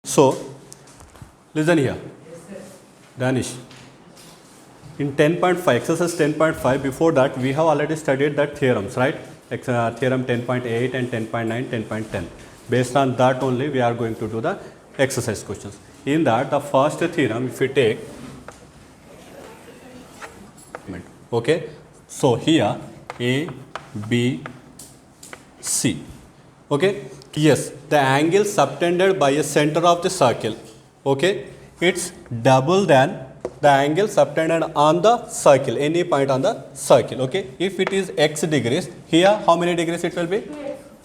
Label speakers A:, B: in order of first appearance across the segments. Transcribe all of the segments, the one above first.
A: So, listen here, Danish. In 10.5, exercise 10.5, before that we have already studied that theorems, right? Theorem 10.8 and 10.9, 10.10. Based on that only we are going to do the exercise questions. In that, the first theorem, if we take, okay, so here A, B, C, okay, yes, the angle subtended by a center of the circle, okay, it's double than the angle subtended on the circle, any point on the circle, okay. If it is x degrees, here how many degrees it will be?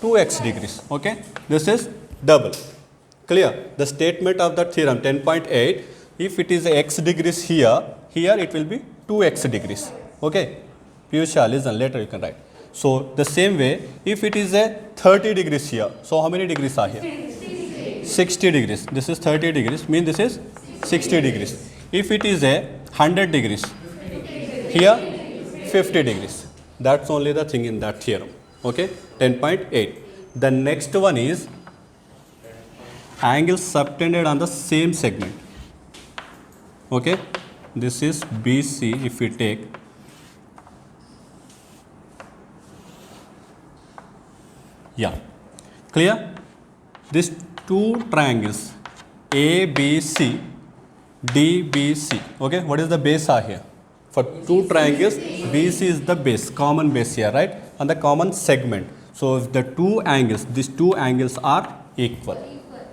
A: 2x degrees, okay. This is double. Clear? The statement of the theorem 10.8, if it is x degrees here, here it will be 2x degrees, okay. Piyusha, listen, later you can write. So, the same way, if it is a 30 degrees here, so how many degrees are here? 60 degrees. This is 30 degrees, means this is 60 degrees. If it is a 100 degrees, here 50 degrees. That's only the thing in that theorem, okay. 10.8. The next one is angle subtended on the same segment, okay. This is BC. If we take, yeah, clear? These two triangles ABC, DBC, okay. What is the base are here? For two triangles, BC is the base, common base here, right, on the common segment. So if the two angles, these two angles are equal,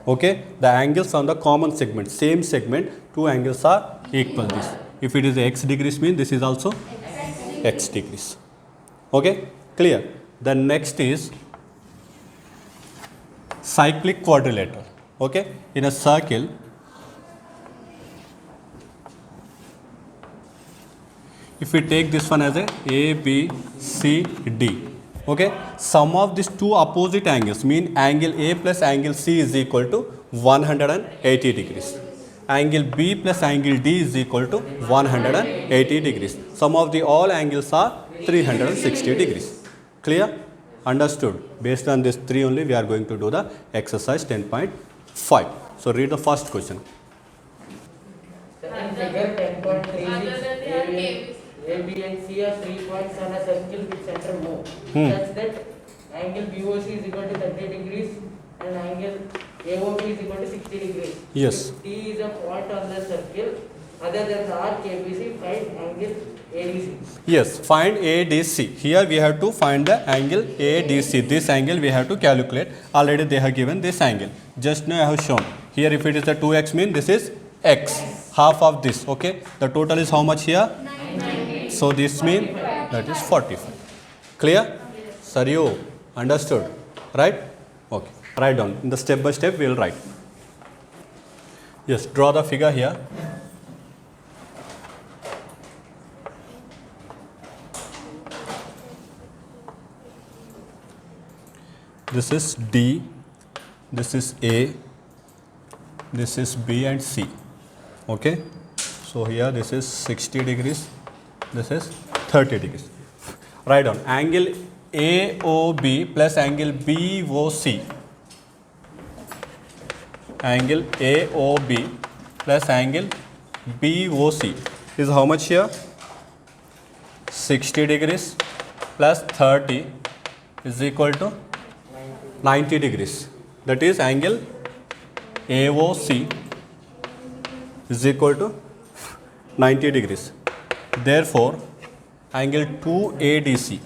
A: okay, the angles on the common segment, same segment, two angles are equal. This, if it is x degrees, means this is also x degrees, okay, clear? The next is cyclic quadrilateral, okay. In a circle, if we take this one as a B, C, D, okay, sum of these two opposite angles, mean angle A plus angle C is equal to 180 degrees. Angle B plus angle D is equal to 180 degrees. Sum of the all angles are 360 degrees. Clear? Understood? Based on this three only, we are going to do the exercise 10.5. So, read the first question.
B: In figure 10.3, A, B and C are 3 points on a circle with center O, such that angle BOC is equal to 30 degrees and angle AOB is equal to 60 degrees.
A: Yes.
B: If T is a point on the circle other than the arc ABC, find angle ADC.
A: Yes, find ADC. Here we have to find the angle ADC. This angle we have to calculate. Already they have given this angle. Just now I have shown. Here if it is a 2x, mean this is x. Half of this, okay. The total is how much here? 90. So this means that is 45. Clear? Saryu, understood? Right? Okay. Write down. In the step by step we will write. Yes, draw the figure here. This is D, this is A, this is B and C, okay. So here this is 60 degrees, this is 30 degrees. Write down angle AOB plus angle BOC. Angle AOB plus angle BOC is how much here? 60 degrees plus 30 is equal to 90 degrees. That is angle AOC is equal to 90 degrees. Therefore, angle 2ADC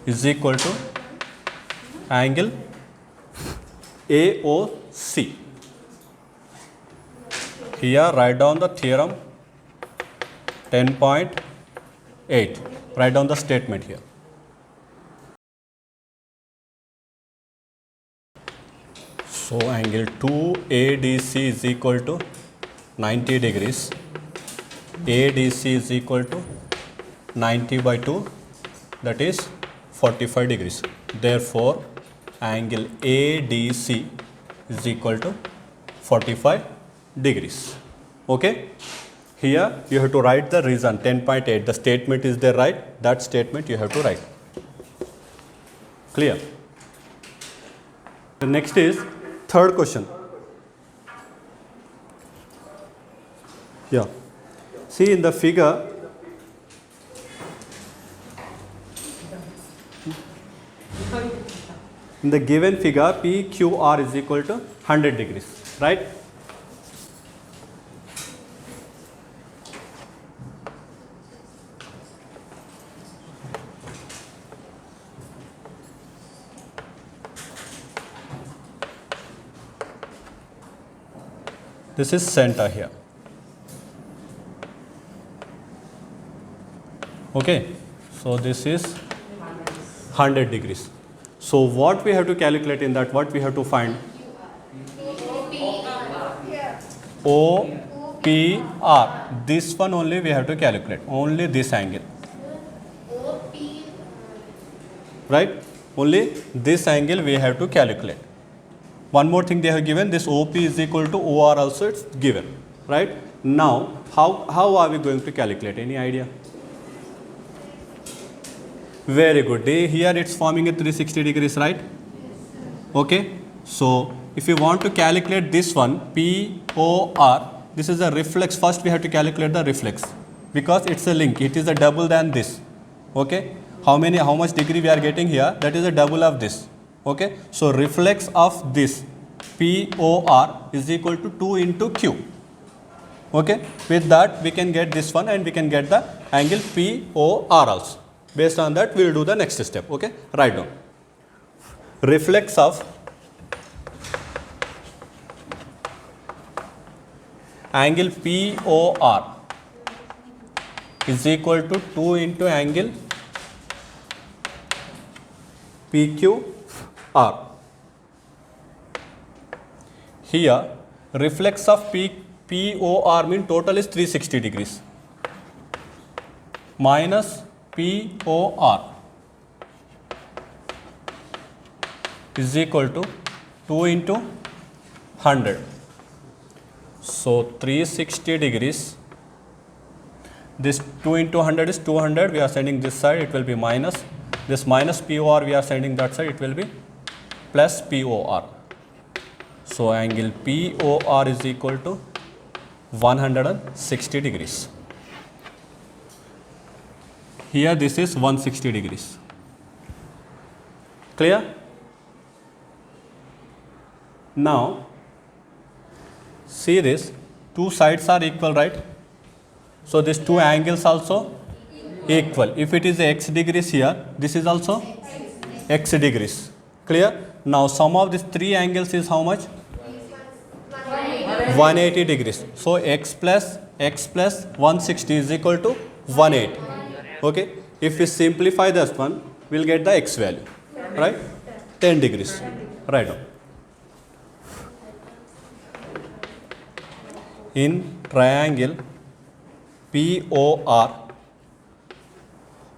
A: is equal to angle AOC. Here write down the theorem 10.8. Write down the statement here. So, angle 2ADC is equal to 90 degrees. ADC is equal to 90 by 2, that is 45 degrees. Therefore, angle ADC is equal to 45 degrees. Okay? Here you have to write the reason 10.8. The statement is there, right? That statement you have to write. Clear? The next is third question. Yeah. See in the figure, in the given figure, PQR is equal to 100 degrees, right? This is center here. Okay, so this is 100 degrees. So what we have to calculate in that, what we have to find? OPR. This one only we have to calculate, only this angle. Right? Only this angle we have to calculate. One more thing they have given, this OP is equal to OR also it's given. Right? Now, how are we going to calculate? Any idea? Very good. Here it's forming a 360 degrees, right? Okay. So, if you want to calculate this one, POR, this is a reflex. First we have to calculate the reflex because it's a link. It is a double than this. Okay. How much degree we are getting here? That is a double of this. Okay. So, reflex of this POR is equal to 2 into Q. Okay. With that we can get this one and we can get the angle POR also. Based on that we will do the next step. Okay. Write down. Reflex of angle POR is equal to 2 into angle PQR. Here reflex of POR means total is 360 degrees minus POR is equal to 2 into 100. So 360 degrees. This 2 into 100 is 200. We are sending this side. It will be minus. This minus POR we are sending that side. It will be plus POR. So angle POR is equal to 160 degrees. Here this is 160 degrees. Clear? Now see this, two sides are equal, right? So these two angles also equal. If it is x degrees here, this is also x degrees. Clear? Now sum of these three angles is how much? 180 degrees. So x plus 160 is equal to 180. Okay. If we simplify this one, we will get the x value. Right? 10 degrees. Right now. In triangle POR,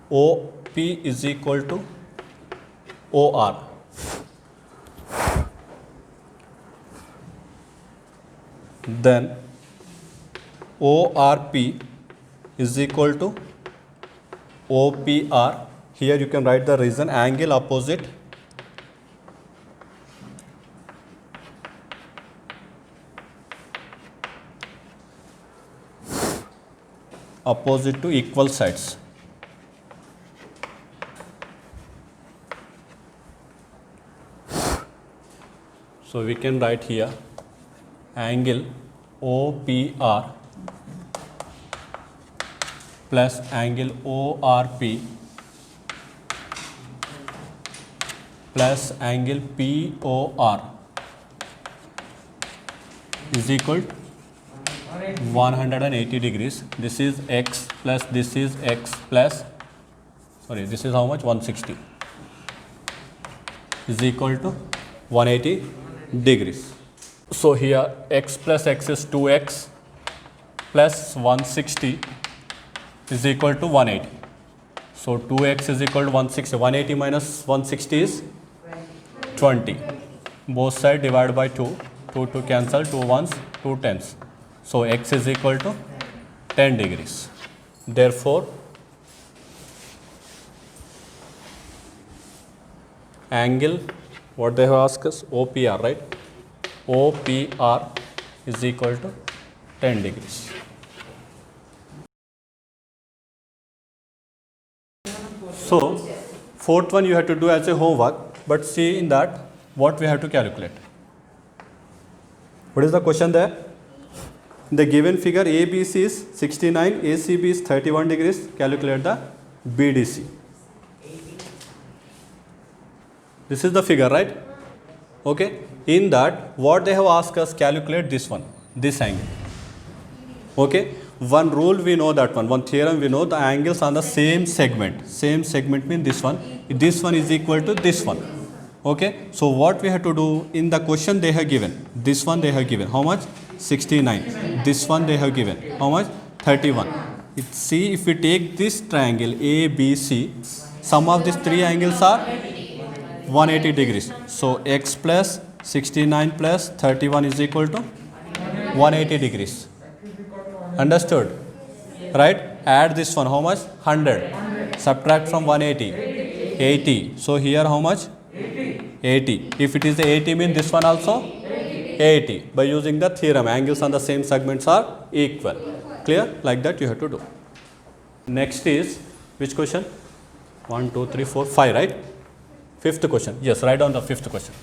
A: OP is equal to OR. Then ORP is equal to OPR. Here you can write the reason, angle opposite to equal sides. So we can write here angle OPR plus angle ORP plus angle POR is equal to 180 degrees. This is x plus this is x plus, sorry, this is how much? 160 is equal to 180 degrees. So here x plus x is 2x plus 160 is equal to 180. So 2x is equal to 160. 180 minus 160 is 20. Both sides divided by 2. 2 to cancel, 2 ones, 2 tens. So x is equal to 10 degrees. Therefore, angle what they have asked us? OPR, right? OPR is equal to 10 degrees. So, fourth one you have to do as a homework, but see in that what we have to calculate. What is the question there? In the given figure, ABC is 69, ACB is 31 degrees. Calculate the BDC. This is the figure, right? Okay. In that, what they have asked us, calculate this one, this angle. Okay. One rule we know that one theorem we know, the angles on the same segment. Same segment means this one. This one is equal to this one. Okay. So what we have to do, in the question they have given, this one they have given, how much? 69. This one they have given, how much? 31. See, if we take this triangle ABC, sum of these three angles are 180 degrees. So x plus 69 plus 31 is equal to 180 degrees. Understood? Right? Add this one, how much? 100. Subtract from 180. 80. So here how much? 80. If it is 80 means this one also 80. By using the theorem, angles on the same segments are equal. Clear? Like that you have to do. Next is, which question? 1, 2, 3, 4, 5, right? Fifth question. Yes, write down the fifth question.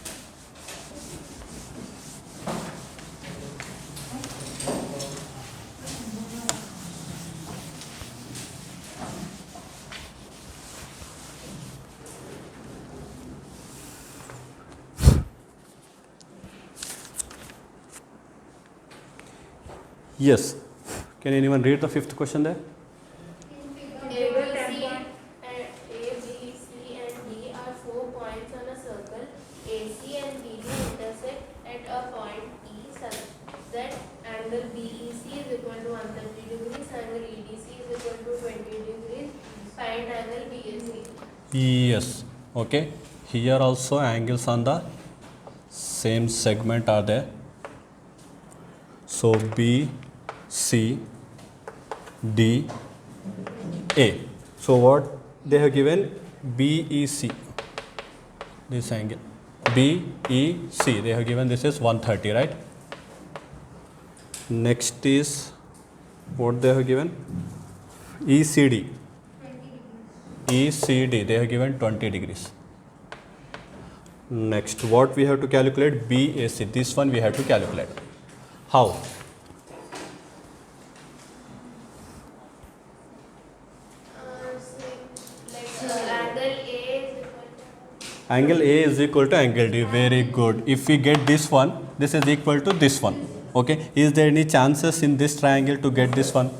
A: Yes. Can anyone read the fifth question there?
C: A, B, C and D are 4 points on a circle. AC and BD intersect at a point E such that angle BEC is equal to 130 degrees, angle EDC is equal to 20 degrees. Find angle BAC.
A: Yes. Okay. Here also angles on the same segment are there. So B, C, D, A. So what they have given? BEC. This angle. BEC. They have given this is 130, right? Next is what they have given? ECD. ECD. They have given 20 degrees. Next, what we have to calculate? BAC. This one we have to calculate. How? Angle A is equal to angle D. Very good. If we get this one, this is equal to this one. Okay. Is there any chances in this triangle to get this one?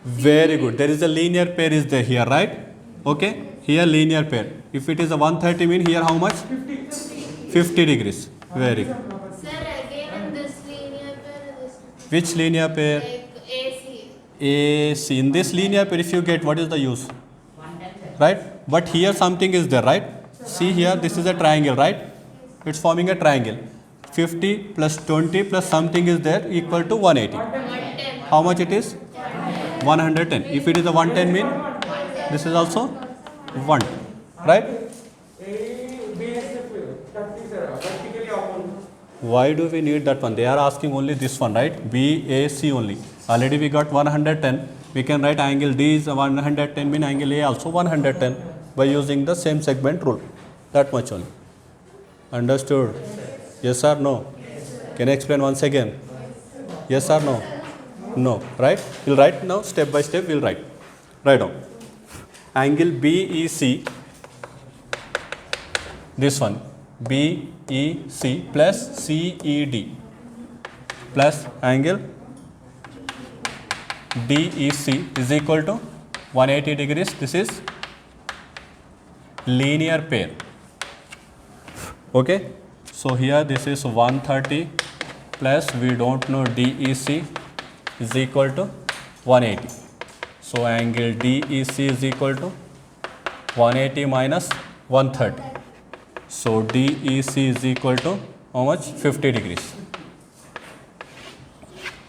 A: Very good. There is a linear pair is there here, right? Okay. Here linear pair. If it is a 130 mean here how much? 50 degrees. Very good.
C: Sir, again in this linear pair,
A: Which linear pair?
C: like AC.
A: AC. In this linear pair, if you get, what is the use? Right? But here something is there, right? See here, this is a triangle, right? It's forming a triangle. 50 plus 20 plus something is there equal to 180.
C: 110.
A: How much it is? 110. If it is a 110 mean, this is also 1. Right? Why do we need that one? They are asking only this one, right? BAC only. Already we got 110. We can write angle D is 110 mean angle A also 110 by using the same segment rule. That much only. Understood? Yes or no? Can I explain once again? Yes or no? No. Right? We'll write now step by step. We'll write. Write down. Angle BEC. This one. BEC plus CED plus angle DEC is equal to 180 degrees. This is linear pair. Okay. So here this is 130 plus we don't know DEC is equal to 180. So angle DEC is equal to 180 minus 130. So DEC is equal to how much? 50 degrees.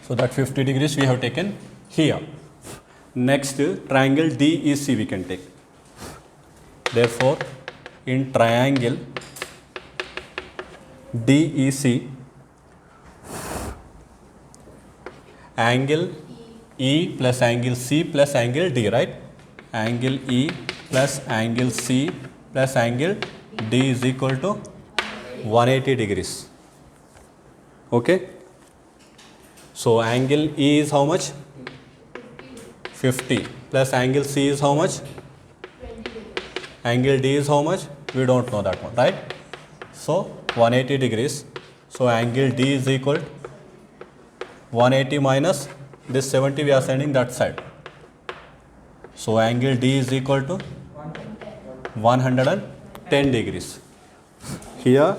A: So that 50 degrees we have taken here. Next triangle DEC we can take. Therefore, in triangle DEC, angle E plus angle C plus angle D, right? Angle E plus angle C plus angle D is equal to 180 degrees. Okay? So angle E is how much? 50 plus angle C is how much?
C: 20 degrees.
A: Angle D is how much? We don't know that one, right? So 180 degrees. So angle D is equal to 180 minus this 70 we are sending that side. So angle D is equal to 110 degrees. Here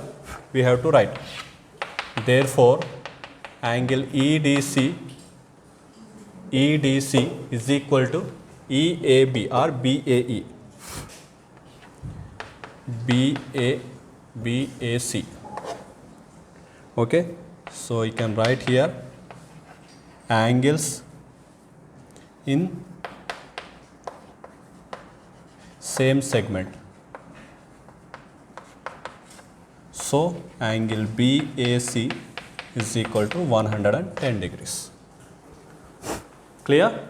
A: we have to write. Therefore, angle EDC is equal to EAB or BAE. BAC. Okay, so you can write here angles in same segment. So angle BAC is equal to 110 degrees. Clear?